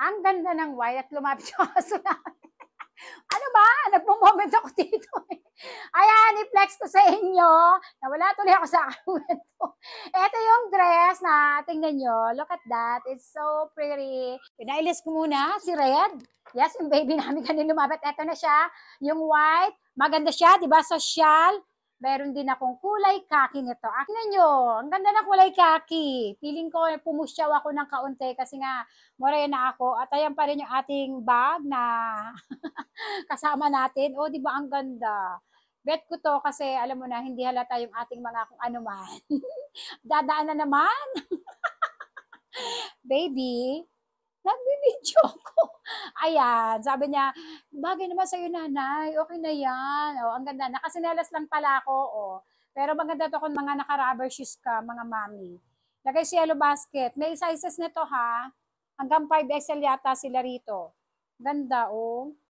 Ang ganda ng white at lumapit yung aso namin. Ano ba? Nagpo-moment ako dito eh. Ayan, i-flex ko sa inyo. Nawala tuloy ako sa kwento. Ito yung dress na, tingnan nyo. Look at that. It's so pretty. Pinailis ko muna si Red. Yes, yung baby namin kanina lumapit. Ito na siya. Yung white. Maganda siya, di ba? Social. Meron din akong kulay kaki nito. Tingnan nyo, ang ganda ng kulay kaki. Feeling ko pumusyaw ako ng kaunti kasi nga morena ako. At ayan pa rin yung ating bag na kasama natin. O, di ba ang ganda? Bet ko to kasi alam mo na hindi halata yung ating mga kung ano man. Dadaan na naman, baby. Nagbibidyo ko. Ayan, sabi niya, bagay naman sa'yo nanay, okay na yan. O, ang ganda. Nakasinelas lang pala ako. O. Pero maganda to kung mga naka-rubber shoes ka, mga mami. Lagay sa yellow basket. May sizes nito ha. Hanggang 5XL yata sila rito. Ganda, oh.